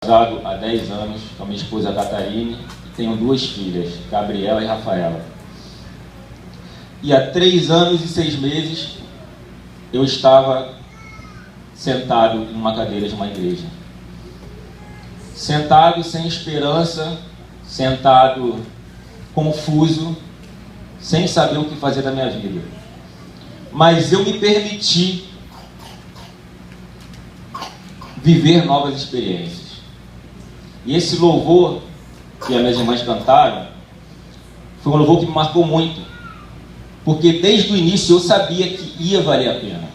Casado há 10 anos com a minha esposa Catarine e tenho 2 filhas, Gabriela e Rafaela. E há 3 anos e 6 meses eu estava sentado em uma cadeira de uma igreja. Sentado sem esperança, sentado confuso, sem saber o que fazer da minha vida. Mas eu me permiti viver novas experiências. E esse louvor que as minhas irmãs cantaram foi um louvor que me marcou muito, porque desde o início eu sabia que ia valer a pena.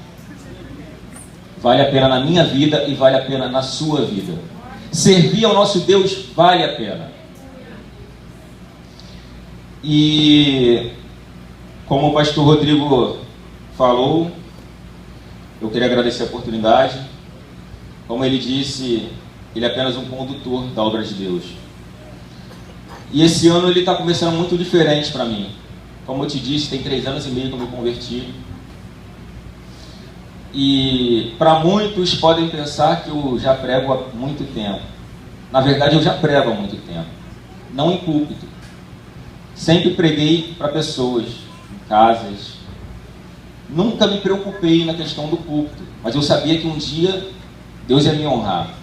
Vale a pena na minha vida e vale a pena na sua vida. Servir ao nosso Deus vale a pena. E como o pastor Rodrigo falou, eu queria agradecer a oportunidade. Como ele disse, ele é apenas um condutor da obra de Deus. E esse ano ele está começando muito diferente para mim. Como eu te disse, tem 3 anos e meio que eu me converti. E para muitos podem pensar que eu já prego há muito tempo. Na verdade, eu já prego há muito tempo. Não em púlpito. Sempre preguei para pessoas, em casas. Nunca me preocupei na questão do púlpito. Mas eu sabia que um dia Deus ia me honrar.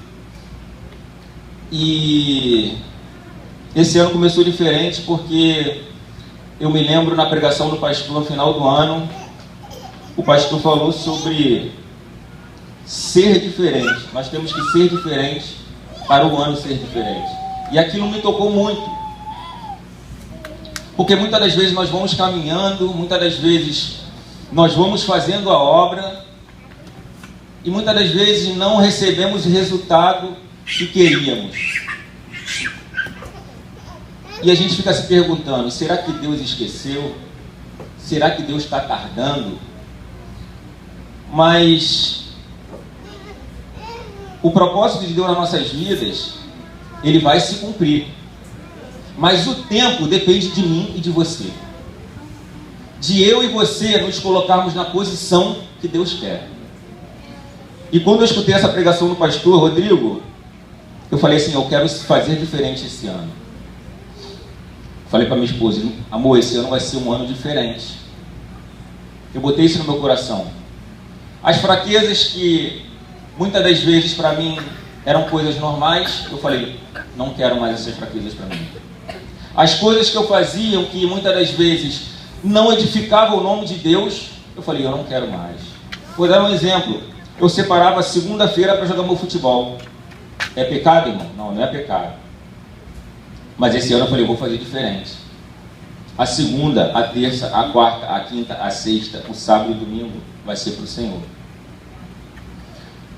E esse ano começou diferente porque eu me lembro na pregação do pastor no final do ano, o pastor falou sobre ser diferente. Nós temos que ser diferente para o ano ser diferente. E aquilo me tocou muito. Porque muitas das vezes nós vamos caminhando, muitas das vezes nós vamos fazendo a obra e muitas das vezes não recebemos o resultado que queríamos. E a gente fica se perguntando, será que Deus esqueceu? Será que Deus está tardando? Mas o propósito de Deus nas nossas vidas, ele vai se cumprir. Mas o tempo depende de mim e de você. De eu e você nos colocarmos na posição que Deus quer. E quando eu escutei essa pregação do pastor Rodrigo, eu falei assim, eu quero fazer diferente esse ano. Falei para minha esposa, amor, esse ano vai ser um ano diferente. Eu botei isso no meu coração. As fraquezas que muitas das vezes para mim eram coisas normais, eu falei, não quero mais essas fraquezas para mim. As coisas que eu fazia, que muitas das vezes não edificavam o nome de Deus, eu falei, eu não quero mais. Vou dar um exemplo. Eu separava segunda-feira para jogar meu futebol. É pecado, irmão? Não, não é pecado. Mas esse ano eu falei, eu vou fazer diferente. A segunda, a terça, a quarta, a quinta, a sexta, o sábado e o domingo vai ser para o Senhor.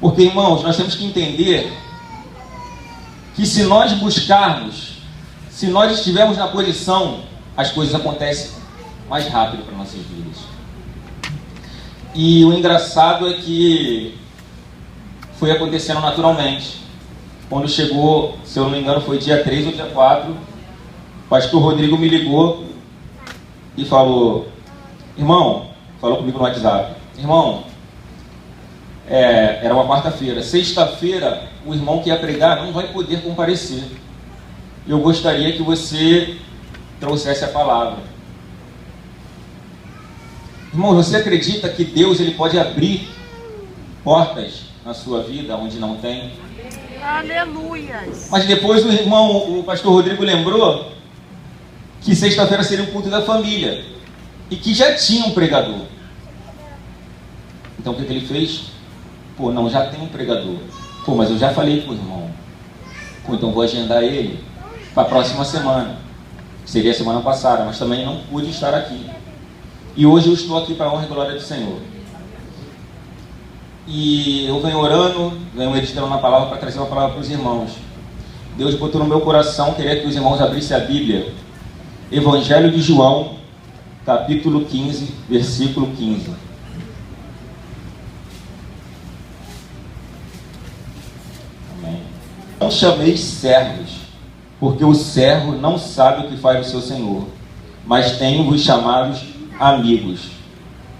Porque, irmãos, nós temos que entender que se nós buscarmos, se nós estivermos na posição, as coisas acontecem mais rápido para nossas vidas. E o engraçado é que foi acontecendo naturalmente. Quando chegou, se eu não me engano, foi dia 3 ou dia 4, o pastor Rodrigo me ligou e falou, irmão, falou comigo no WhatsApp, irmão, era uma quarta-feira, sexta-feira o irmão que ia pregar não vai poder comparecer. Eu gostaria que você trouxesse a palavra. Irmão, você acredita que Deus ele pode abrir portas na sua vida onde não tem? Aleluia! Mas depois o pastor Rodrigo lembrou que sexta-feira seria um culto da família e que já tinha um pregador. Então o que ele fez? Pô, não, já tem um pregador. Pô, mas eu já falei com o irmão. Pô, então vou agendar ele para a próxima semana. Seria a semana passada, mas também não pude estar aqui. E hoje eu estou aqui para a honra e glória do Senhor. E eu venho orando, venho meditando na palavra para trazer uma palavra para os irmãos. Deus botou no meu coração, queria que os irmãos abrissem a Bíblia. Evangelho de João, capítulo 15, versículo 15. Amém. Não chameis servos, porque o servo não sabe o que faz o seu senhor, mas tenho-vos chamados amigos,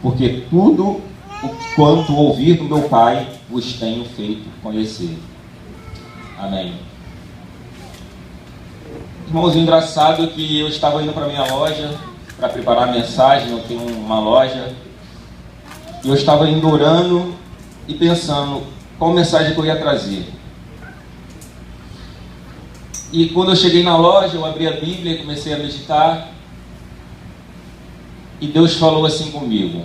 porque tudo o quanto ouvir do meu Pai vos tenho feito conhecer. Amém. Irmãos, engraçado que eu estava indo para minha loja para preparar a mensagem. Eu tenho uma loja e eu estava indo orando e pensando qual mensagem que eu ia trazer. E quando eu cheguei na loja, eu abri a Bíblia e comecei a meditar. E Deus falou assim comigo: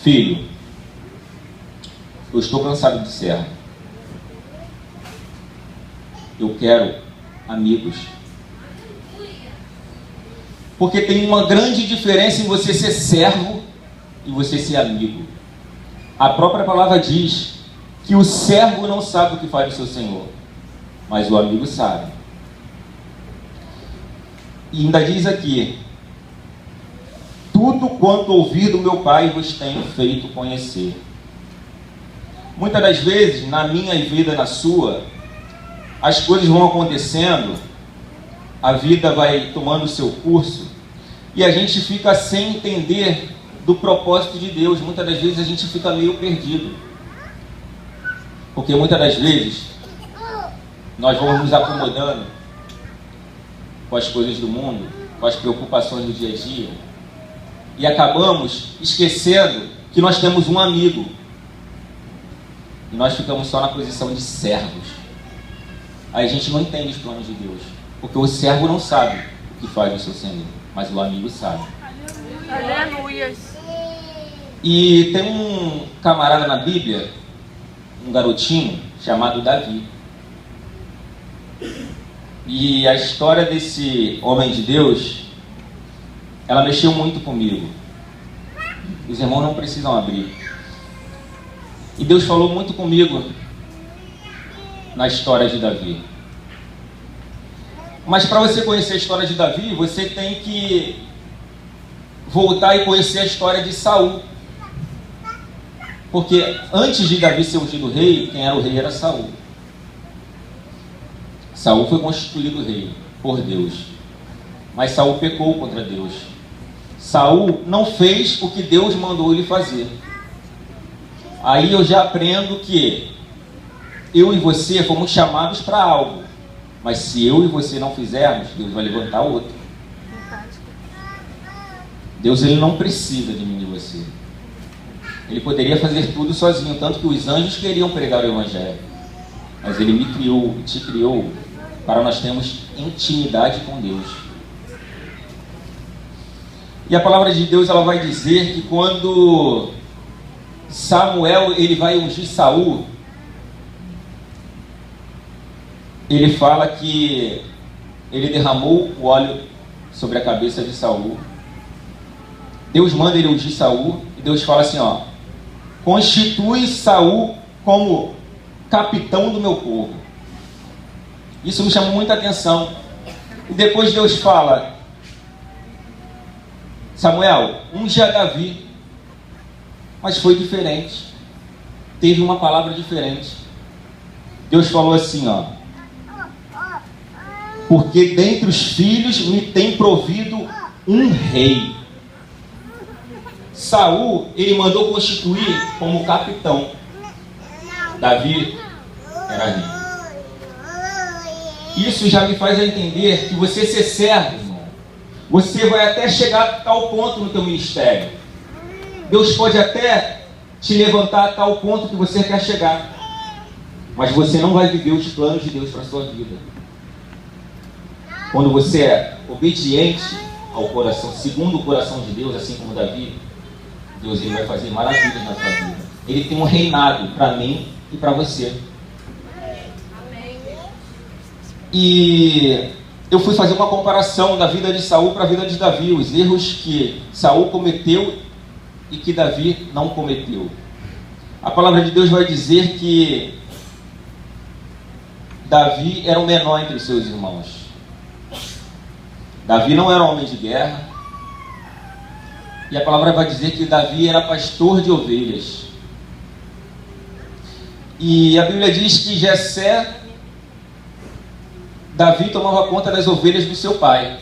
filho, eu estou cansado de servo. Eu quero amigos. Porque tem uma grande diferença em você ser servo e você ser amigo. A própria palavra diz que o servo não sabe o que faz o seu senhor, mas o amigo sabe. E ainda diz aqui: tudo quanto ouvi do meu Pai vos tenho feito conhecer. Muitas das vezes, na minha vida e na sua, as coisas vão acontecendo, a vida vai tomando o seu curso, e a gente fica sem entender do propósito de Deus. Muitas das vezes a gente fica meio perdido, porque muitas das vezes nós vamos nos acomodando com as coisas do mundo, com as preocupações do dia a dia, e acabamos esquecendo que nós temos um amigo, e nós ficamos só na posição de servos. Aí a gente não entende os planos de Deus, porque o servo não sabe o que faz o seu Senhor, mas o amigo sabe. Aleluia. E tem um camarada na Bíblia, um garotinho chamado Davi. E a história desse homem de Deus, ela mexeu muito comigo. Os irmãos não precisam abrir. E Deus falou muito comigo na história de Davi. Mas para você conhecer a história de Davi, você tem que voltar e conhecer a história de Saul. Porque antes de Davi ser ungido rei, quem era o rei era Saul. Saul foi constituído rei por Deus, mas Saul pecou contra Deus. Saul não fez o que Deus mandou ele fazer. Aí eu já aprendo que eu e você fomos chamados para algo, mas se eu e você não fizermos, Deus vai levantar outro. Deus, ele não precisa de mim e de você. Ele poderia fazer tudo sozinho, tanto que os anjos queriam pregar o evangelho, mas ele me criou, te criou, para nós termos intimidade com Deus. E a palavra de Deus, ela vai dizer que quando Samuel ele vai ungir Saul, ele fala que ele derramou o óleo sobre a cabeça de Saul. Deus manda ele ungir Saul, e Deus fala assim, ó: constitui Saul como capitão do meu povo. Isso me chamou muita atenção. E depois Deus fala: Samuel, unge a Davi. Mas foi diferente. Teve uma palavra diferente. Deus falou assim, ó: porque dentre os filhos me tem provido um rei. Saul, ele mandou constituir como capitão. Davi era rei. Isso já me faz entender que você ser servo, irmão, você vai até chegar a tal ponto no teu ministério. Deus pode até te levantar a tal ponto que você quer chegar, mas você não vai viver os planos de Deus para a sua vida. Quando você é obediente ao coração, segundo o coração de Deus, assim como Davi, Deus, ele vai fazer maravilhas na sua vida. Ele tem um reinado para mim e para você. E eu fui fazer uma comparação da vida de Saul para a vida de Davi, os erros que Saul cometeu e que Davi não cometeu. A palavra de Deus vai dizer que Davi era o menor entre os seus irmãos. Davi não era homem de guerra. E a palavra vai dizer que Davi era pastor de ovelhas. E a Bíblia diz que Davi tomava conta das ovelhas do seu pai.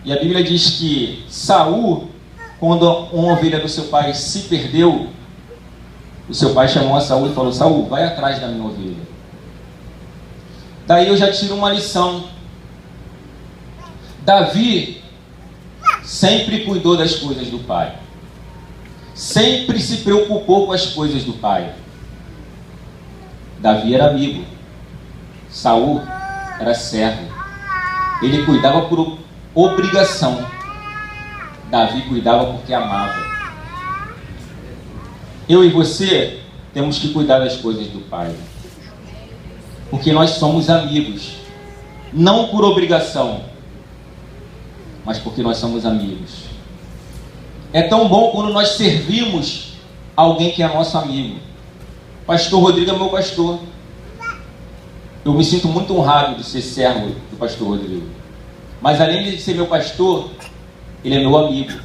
E a Bíblia diz que Saul, quando uma ovelha do seu pai se perdeu, o seu pai chamou a Saul e falou: Saul, vai atrás da minha ovelha. Daí eu já tiro uma lição. Davi sempre cuidou das coisas do pai. Sempre se preocupou com as coisas do pai. Davi era amigo. Saul era servo. Ele cuidava por obrigação. Davi cuidava porque amava. Eu e você temos que cuidar das coisas do pai. Porque nós somos amigos. Não por obrigação, mas porque nós somos amigos. É tão bom quando nós servimos alguém que é nosso amigo. Pastor Rodrigo é meu pastor. Eu me sinto muito honrado de ser servo do pastor Rodrigo. Mas além de ser meu pastor, ele é meu amigo.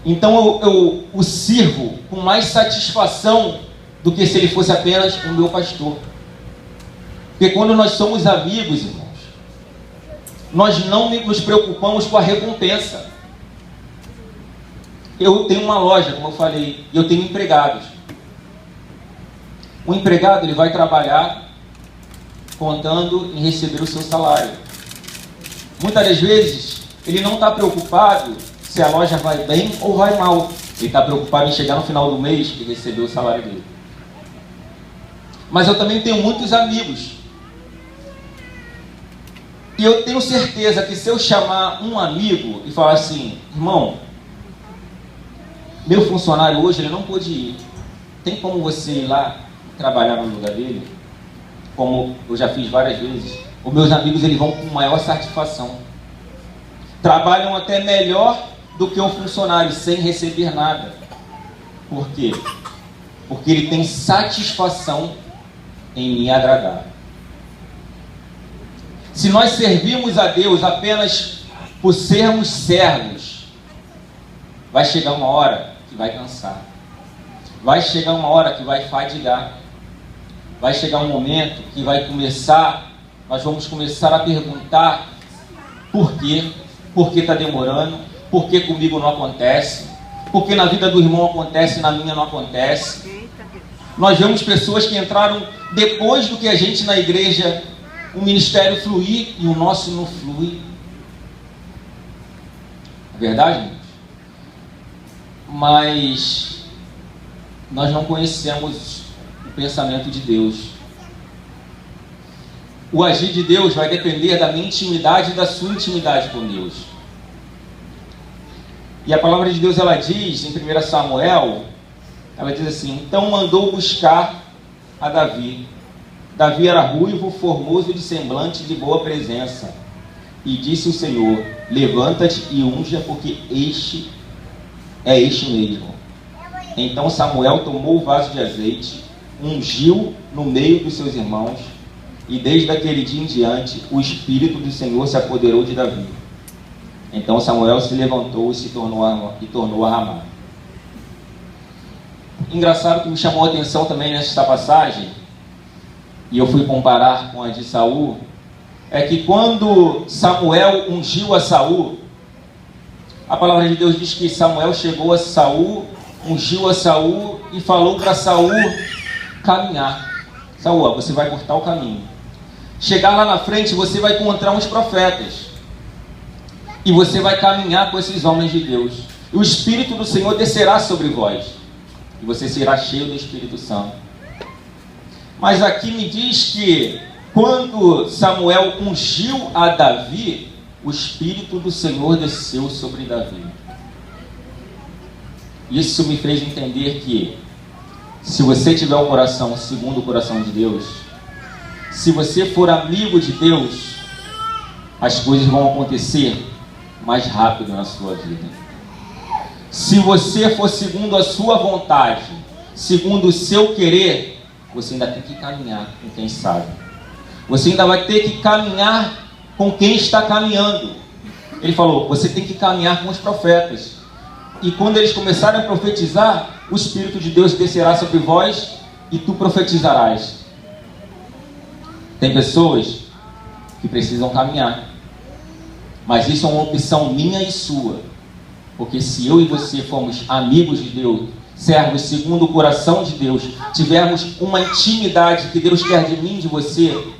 Então eu o sirvo com mais satisfação do que se ele fosse apenas o meu pastor. Porque quando nós somos amigos, irmãos, nós não nos preocupamos com a recompensa. Eu tenho uma loja, como eu falei, e eu tenho empregados. O empregado, ele vai trabalhar contando em receber o seu salário. Muitas das vezes, ele não está preocupado se a loja vai bem ou vai mal. Ele está preocupado em chegar no final do mês e receber o salário dele. Mas eu também tenho muitos amigos. E eu tenho certeza que se eu chamar um amigo e falar assim: irmão, meu funcionário hoje ele não pôde ir. Tem como você ir lá trabalhar no lugar dele? Como eu já fiz várias vezes. Os meus amigos eles vão com maior satisfação. Trabalham até melhor do que um funcionário sem receber nada. Por quê? Porque ele tem satisfação em me agradar. Se nós servirmos a Deus apenas por sermos servos, vai chegar uma hora que vai cansar. Vai chegar uma hora que vai fadigar. Vai chegar um momento que nós vamos começar a perguntar por quê? Por que está demorando? Por que comigo não acontece? Por que na vida do irmão acontece e na minha não acontece? Nós vemos pessoas que entraram depois do que a gente na igreja, o ministério fluir e o nosso não flui. É verdade, irmãos? Mas nós não conhecemos o pensamento de Deus. O agir de Deus vai depender da minha intimidade e da sua intimidade com Deus. E a palavra de Deus, ela diz, em 1 Samuel, ela diz assim: então mandou buscar a Davi. Davi era ruivo, formoso de semblante, de boa presença. E disse o Senhor: levanta-te e unja, porque este mesmo. Então Samuel tomou o vaso de azeite, ungiu no meio dos seus irmãos, e desde aquele dia em diante o Espírito do Senhor se apoderou de Davi. Então Samuel se levantou e tornou a ramar. Engraçado que me chamou a atenção também nesta passagem, e eu fui comparar com a de Saul, é que quando Samuel ungiu a Saul, a palavra de Deus diz que Samuel chegou a Saul, ungiu a Saul e falou para Saul caminhar. Saul, você vai cortar o caminho. Chegar lá na frente, você vai encontrar uns profetas. E você vai caminhar com esses homens de Deus. E o Espírito do Senhor descerá sobre vós. E você será cheio do Espírito Santo. Mas aqui me diz que quando Samuel ungiu a Davi, o Espírito do Senhor desceu sobre Davi. Isso me fez entender que se você tiver um coração segundo o coração de Deus, se você for amigo de Deus, as coisas vão acontecer mais rápido na sua vida. Se você for segundo a sua vontade, segundo o seu querer, você ainda tem que caminhar com quem sabe. Você ainda vai ter que caminhar com quem está caminhando. Ele falou, você tem que caminhar com os profetas. E quando eles começarem a profetizar, o Espírito de Deus descerá sobre vós e tu profetizarás. Tem pessoas que precisam caminhar. Mas isso é uma opção minha e sua. Porque se eu e você formos amigos de Deus, servos segundo o coração de Deus, tivermos uma intimidade que Deus quer de mim, de você,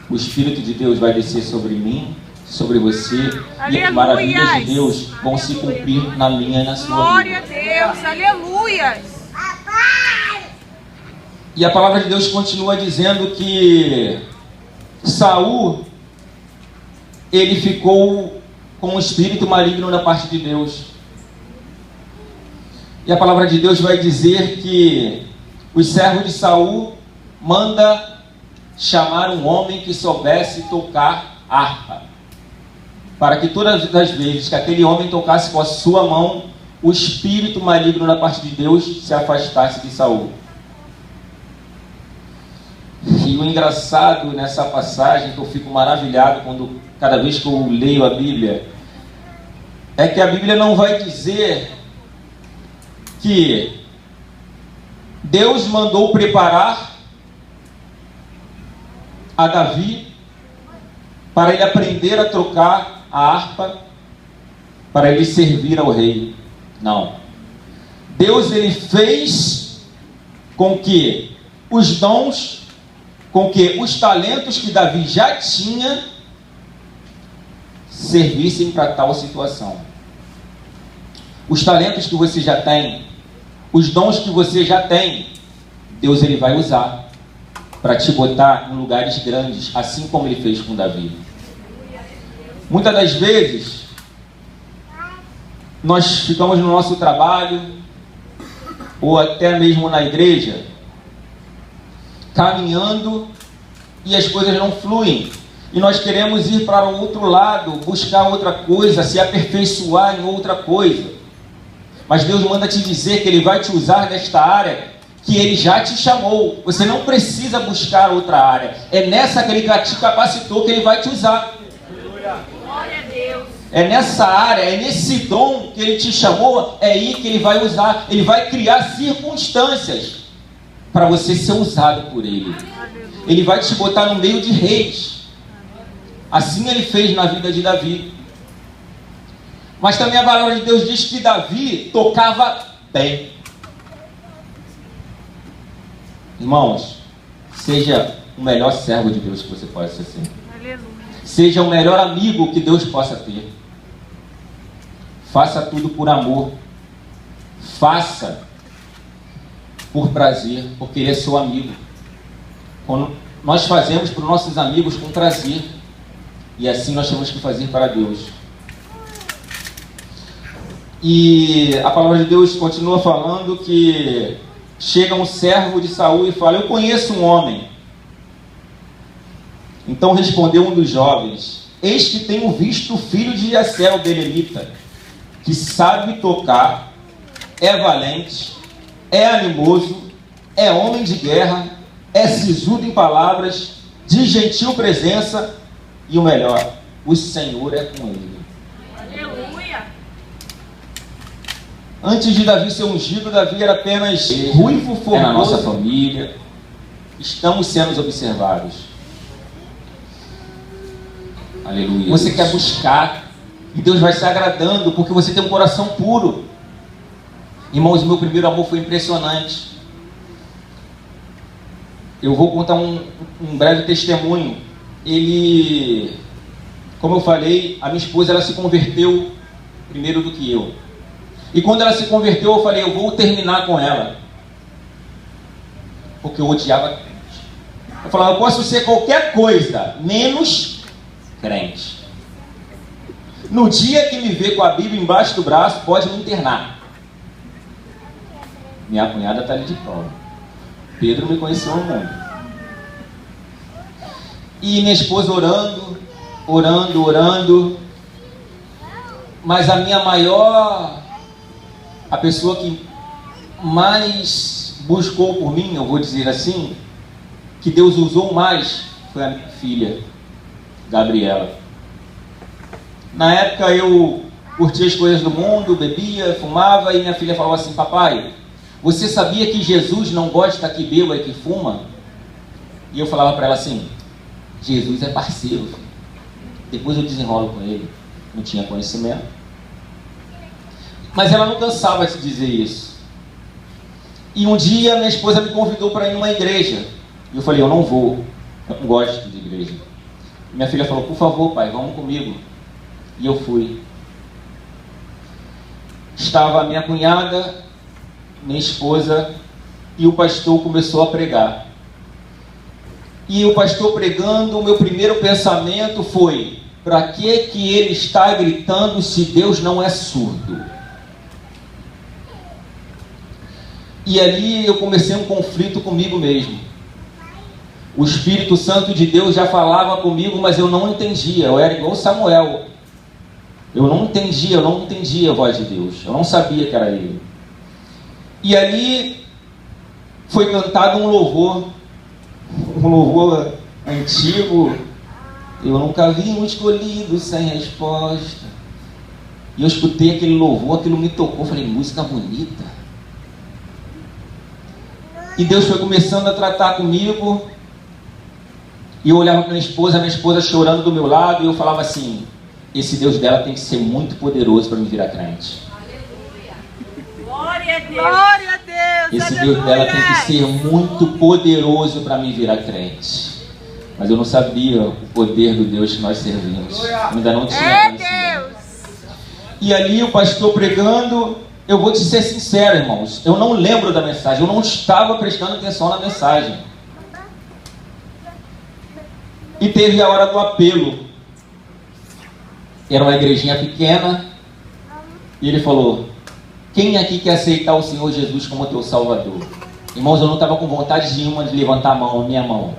o Espírito de Deus vai descer sobre mim, sobre você, e as maravilhas de Deus vão se cumprir na minha e na sua vida. Glória a Deus, aleluia. E a palavra de Deus continua dizendo que Saul, ele ficou com um espírito maligno da parte de Deus. E a palavra de Deus vai dizer que os servos de Saul manda chamar um homem que soubesse tocar harpa, para que todas as vezes que aquele homem tocasse com a sua mão, o espírito maligno da parte de Deus se afastasse de Saul. E o engraçado nessa passagem, que eu fico maravilhado cada vez que eu leio a Bíblia, é que a Bíblia não vai dizer que Deus mandou preparar a Davi para ele aprender a tocar a harpa, para ele servir ao rei. Não. Deus, ele fez com que os dons, com que os talentos que Davi já tinha servissem para tal situação. Os talentos que você já tem, os dons que você já tem, Deus, ele vai usar para te botar em lugares grandes, assim como ele fez com Davi. Muitas das vezes nós ficamos no nosso trabalho ou até mesmo na igreja caminhando e as coisas não fluem, e nós queremos ir para o outro lado, buscar outra coisa, se aperfeiçoar em outra coisa. Mas Deus manda te dizer que ele vai te usar nesta área que ele já te chamou. Você não precisa buscar outra área, é nessa que ele já te capacitou que ele vai te usar. Glória a Deus. É nessa área, é nesse dom que ele te chamou, é aí que ele vai usar. Ele vai criar circunstâncias para você ser usado por ele. Ele vai te botar no meio de reis. Assim ele fez na vida de Davi. Mas também a palavra de Deus diz que Davi tocava bem. Irmãos, seja o melhor servo de Deus que você possa ser. Aleluia. Seja o melhor amigo que Deus possa ter. Faça tudo por amor. Faça por prazer, porque ele é seu amigo. Quando nós fazemos para os nossos amigos com prazer, e assim nós temos que fazer para Deus. E a palavra de Deus continua falando que chega um servo de Saul e fala: eu conheço um homem. Então respondeu um dos jovens: eis que tenho visto o filho de Jessé, o belemita, que sabe tocar, é valente, é animoso, é homem de guerra, é sisudo em palavras, de gentil presença, e o melhor, o Senhor é com ele. Aleluia. Antes de Davi ser ungido, Davi era apenas ruivo, formoso. É na nossa família. Estamos sendo observados. Aleluia. Você quer buscar, e Deus vai se agradando, porque você tem um coração puro. Irmãos, meu primeiro amor foi impressionante. Eu vou contar um breve testemunho. Como eu falei, a minha esposa, ela se converteu primeiro do que eu. E quando ela se converteu, eu falei: eu vou terminar com ela, porque eu odiava crente. Eu falava: eu posso ser qualquer coisa, menos crente. No dia que me vê com a Bíblia embaixo do braço, pode me internar. Minha cunhada está ali de prova. Pedro me conheceu no mundo. E minha esposa orando, mas a pessoa que mais buscou por mim, eu vou dizer assim, que Deus usou mais, foi a minha filha, Gabriela. Na época eu curtia as coisas do mundo, bebia, fumava, e minha filha falou assim: papai, você sabia que Jesus não gosta que beba e que fuma? E eu falava para ela assim: Jesus é parceiro, filho. Depois eu desenrolo com ele. Não tinha conhecimento. Mas ela não cansava de dizer isso. E um dia minha esposa me convidou para ir numa igreja. E eu falei, eu não vou, eu não gosto de igreja. Minha filha falou, por favor, pai, vamos comigo. E eu fui. Estava a minha cunhada, minha esposa, e o pastor começou a pregar. E o pastor pregando, o meu primeiro pensamento foi, para que ele está gritando se Deus não é surdo? E ali eu comecei um conflito comigo mesmo. O Espírito Santo de Deus já falava comigo, mas eu não entendia. Eu era igual Samuel. Eu não entendia a voz de Deus. Eu não sabia que era Ele. E ali foi cantado um louvor antigo. Eu nunca vi um escolhido sem resposta. E eu escutei aquele louvor, aquilo me tocou. Falei, música bonita. E Deus foi começando a tratar comigo. E eu olhava para minha esposa chorando do meu lado. E eu falava assim, esse Deus dela tem que ser muito poderoso para me virar crente. Aleluia. Glória a Deus. Glória a Deus. Esse Deus dela tem que ser muito poderoso para me virar crente. Mas eu não sabia o poder do Deus que nós servimos. Eu ainda não tinha conhecimento. E ali o pastor pregando, eu vou te ser sincero, irmãos, eu não lembro da mensagem, eu não estava prestando atenção na mensagem. E teve a hora do apelo. Era uma igrejinha pequena. E ele falou, quem aqui quer aceitar o Senhor Jesus como teu Salvador? Irmãos, eu não estava com vontade nenhuma de levantar a minha mão.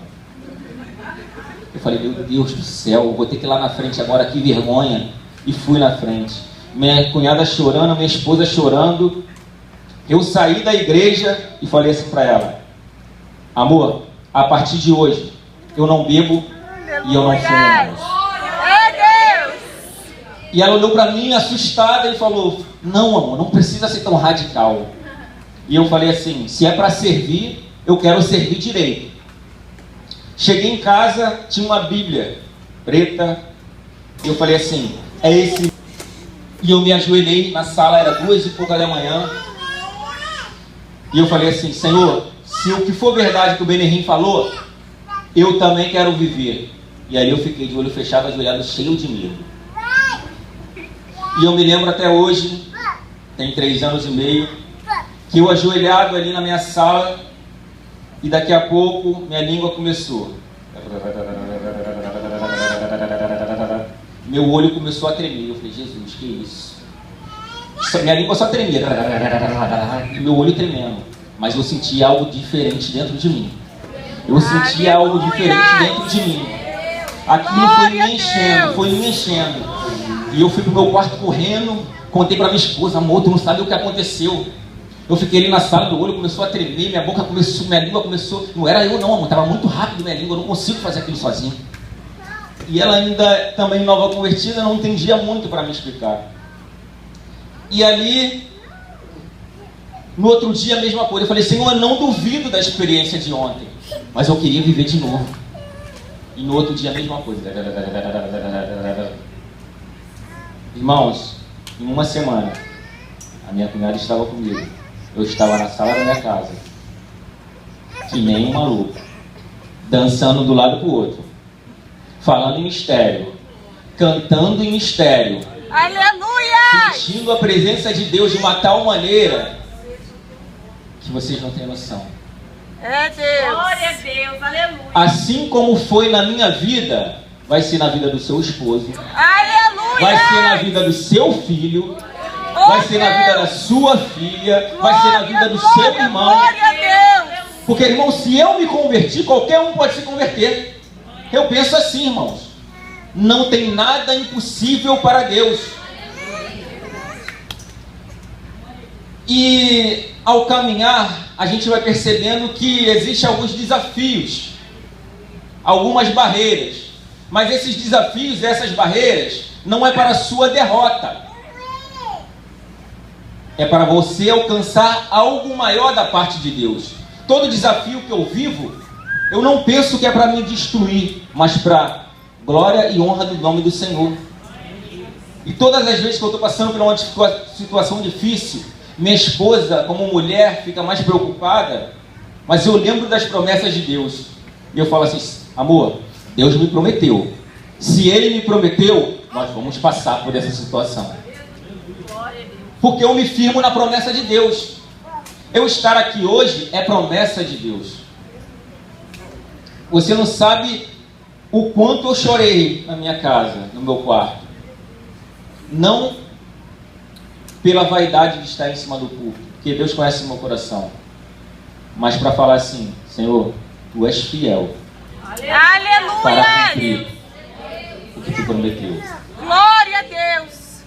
Eu falei, meu Deus do céu, eu vou ter que ir lá na frente agora, que vergonha. E fui na frente. Minha cunhada chorando, minha esposa chorando. Eu saí da igreja e falei assim para ela, amor, a partir de hoje, eu não bebo e eu não fumo mais. E ela olhou para mim assustada e falou, não amor, não precisa ser tão radical. E eu falei assim, se é para servir, eu quero servir direito. Cheguei em casa, tinha uma Bíblia preta, e eu falei assim, é esse. E eu me ajoelhei na sala, era 2h pouco da manhã, e eu falei assim, Senhor, se o que for verdade que o Benerim falou, eu também quero viver. E aí eu fiquei de olho fechado, ajoelhado, cheio de medo. E eu me lembro até hoje, tem 3 anos e meio, que eu ajoelhado ali na minha sala, e daqui a pouco minha língua começou. Meu olho começou a tremer. Eu falei, Jesus, que isso? Minha língua só tremia. E meu olho tremendo. Mas eu sentia algo diferente dentro de mim. Eu sentia algo diferente dentro de mim. Aquilo foi me enchendo. E eu fui pro meu quarto correndo, contei para minha esposa, amor, tu não sabe o que aconteceu. Eu fiquei ali na sala, meu olho começou a tremer, minha língua começou... Não era eu não, amor, estava muito rápido minha língua, eu não consigo fazer aquilo sozinho. E ela ainda, também nova convertida, não entendia muito para me explicar. E ali, no outro dia a mesma coisa, eu falei, Senhor, eu não duvido da experiência de ontem, mas eu queria viver de novo. E no outro dia a mesma coisa. Irmãos, em uma semana, a minha cunhada estava comigo. Eu estava na sala da minha casa, que nem um maluco, dançando do lado para o outro, falando em mistério, cantando em mistério, aleluia! Sentindo a presença de Deus de uma tal maneira que vocês não têm noção. É Deus. Glória a Deus, aleluia. Assim como foi na minha vida, vai ser na vida do seu esposo, Aleluia! vai ser na vida do seu filho, vai ser na vida da sua filha, vai ser na vida do seu irmão. Glória a Deus! Porque, irmão, se eu me convertir, qualquer um pode se converter. Eu penso assim, irmãos, não tem nada impossível para Deus. E ao caminhar, a gente vai percebendo que existem alguns desafios, algumas barreiras. Mas esses desafios, essas barreiras, não é para a sua derrota. É para você alcançar algo maior da parte de Deus. Todo desafio que eu vivo, eu não penso que é para me destruir, mas para glória e honra do nome do Senhor. E todas as vezes que eu estou passando por uma situação difícil, minha esposa, como mulher, fica mais preocupada, mas eu lembro das promessas de Deus. E eu falo assim: amor, Deus me prometeu. Se Ele me prometeu, nós vamos passar por essa situação. Porque eu me firmo na promessa de Deus. Eu estar aqui hoje é promessa de Deus. Você não sabe o quanto eu chorei na minha casa, no meu quarto. Não pela vaidade de estar em cima do púlpito, porque Deus conhece o meu coração, mas para falar assim: Senhor, Tu és fiel para cumprir o que Tu prometeu. Glória a Deus.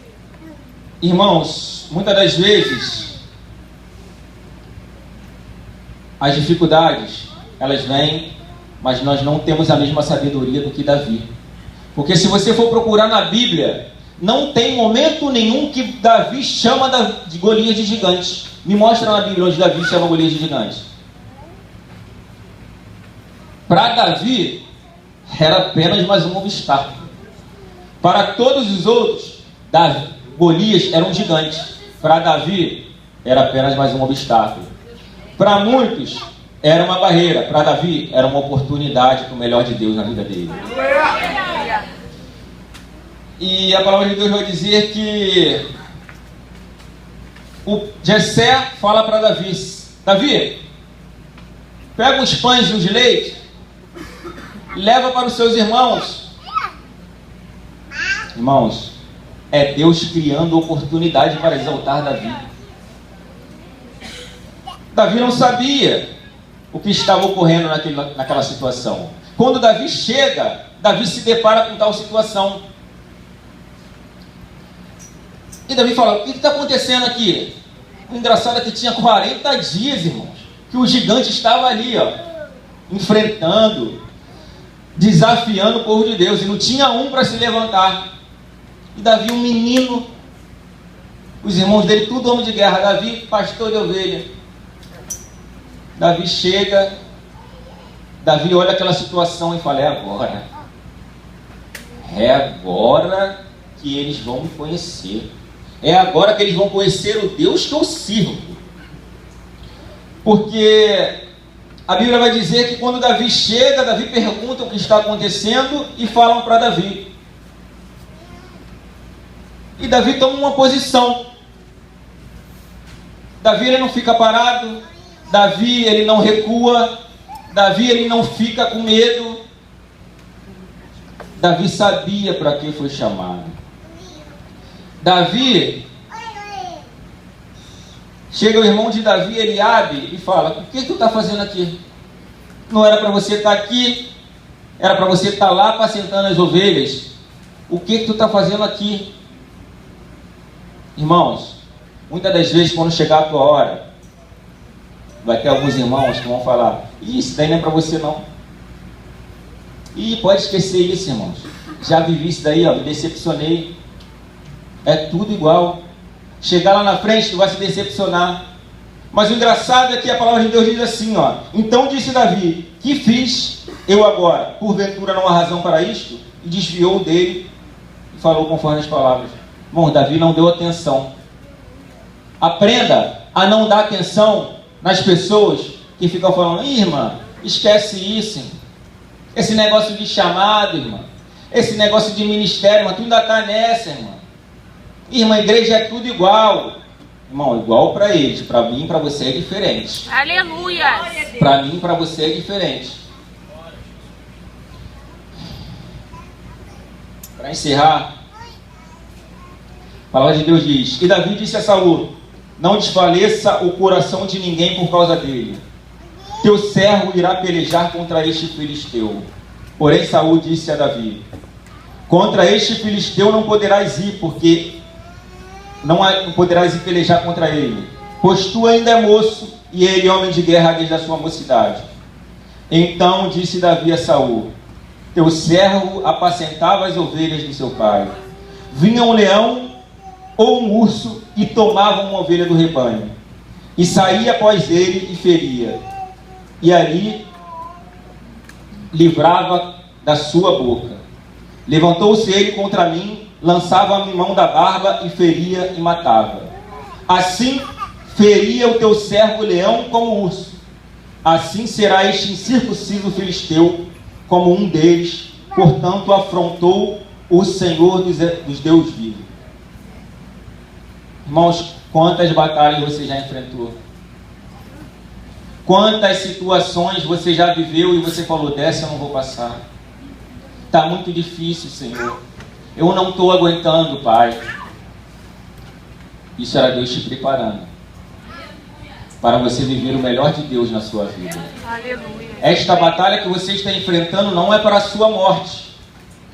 Irmãos, muitas das vezes as dificuldades, elas vêm, mas nós não temos a mesma sabedoria do que Davi. Porque se você for procurar na Bíblia, não tem momento nenhum que Davi chama de Golias de gigante. Me mostra na Bíblia onde Davi chama Golias de gigante. Para Davi, era apenas mais um obstáculo. Para todos os outros, Golias era um gigante. Para Davi, era apenas mais um obstáculo. Para muitos, era uma barreira. Para Davi, era uma oportunidade para o melhor de Deus na vida dele. E a palavra de Deus vai dizer que o Jessé fala para Davi: Davi, pega uns pães e uns leite, leva para os seus irmãos. Irmãos, é Deus criando oportunidade para exaltar Davi. Davi não sabia o que estava ocorrendo naquela situação. Quando Davi chega, Davi se depara com tal situação. E Davi fala: o que está acontecendo aqui? O engraçado é que tinha 40 dias, irmãos, que o gigante estava ali, enfrentando, desafiando o povo de Deus, e não tinha um para se levantar. E Davi, um menino, os irmãos dele, tudo homem de guerra. Davi, pastor de ovelha. Davi chega, Davi olha aquela situação e fala: é agora que eles vão me conhecer. É agora que eles vão conhecer o Deus que eu sirvo. Porque a Bíblia vai dizer que quando Davi chega, Davi pergunta o que está acontecendo e falam para Davi. E Davi toma uma posição. Davi, ele não fica parado. Davi, ele não recua. Davi, ele não fica com medo. Davi sabia para que foi chamado. Davi, chega o irmão de Davi, Eliabe, e fala: o que tu está fazendo aqui? Não era para você estar aqui, era para você estar lá apacentando as ovelhas. O que tu está fazendo aqui? Irmãos, muitas das vezes quando chegar a tua hora, vai ter alguns irmãos que vão falar: isso daí não é para você não. E pode esquecer isso, irmãos. Já vivi isso daí, me decepcionei. É tudo igual. Chegar lá na frente, tu vai se decepcionar. Mas o engraçado é que a palavra de Deus diz assim: então disse Davi: que fiz eu agora? Porventura não há razão para isto? E desviou dele e falou conforme as palavras. Bom, Davi não deu atenção. Aprenda a não dar atenção nas pessoas que ficam falando: irmã, esquece isso, irmã. Esse negócio de chamado, irmã. Esse negócio de ministério, irmã, tu ainda está nessa, irmã. Irmã, igreja é tudo igual. Irmão, igual para eles. Para mim e para você é diferente. Aleluia. Para mim e para você é diferente. Para encerrar, a palavra de Deus diz: e Davi disse a Saul: não desfaleça o coração de ninguém por causa dele. Teu servo irá pelejar contra este filisteu. Porém Saul disse a Davi: contra este filisteu não poderás ir, porque não poderás ir pelejar contra ele, pois tu ainda é moço, e ele homem de guerra desde a sua mocidade. Então disse Davi a Saul: teu servo apacentava as ovelhas do seu pai. Vinha um leão ou um urso e tomava uma ovelha do rebanho, e saía após ele e feria, e ali livrava da sua boca. Levantou-se ele contra mim lançava a mão da barba e feria e matava. Assim feria o teu servo leão como o urso. Assim será este incircunciso filisteu como um deles. Portanto, afrontou o Senhor dos Deus vivos. Irmãos, quantas batalhas você já enfrentou? Quantas situações você já viveu e você falou, dessa eu não vou passar. Está muito difícil, Senhor. Eu não estou aguentando, Pai. Isso era Deus te preparando para você viver o melhor de Deus na sua vida. Aleluia. Esta batalha que você está enfrentando não é para a sua morte,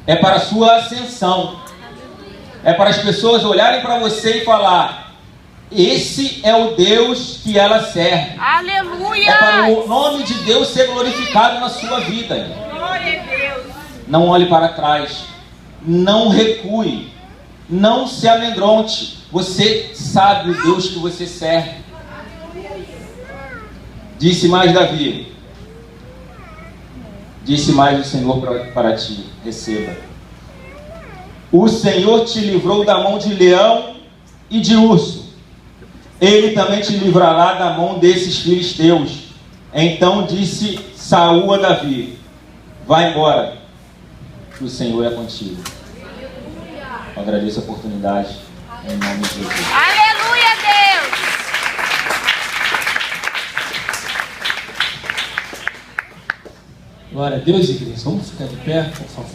é para a sua ascensão. É para as pessoas olharem para você e falar, esse é o Deus que ela serve. Aleluia. É para o nome de Deus ser glorificado na sua vida. Glória a Deus. Não olhe para trás, não recue, não se amedronte. Você sabe o Deus que você serve. Disse mais Davi, disse mais o Senhor para ti, receba. O Senhor te livrou da mão de leão e de urso. Ele também te livrará da mão desses filisteus. Então disse Saul a Davi, vai embora, que o Senhor é contigo. Eu agradeço a oportunidade, em nome de Jesus. Aleluia, Deus. Glória a Deus, igreja. Vamos ficar de pé, por favor.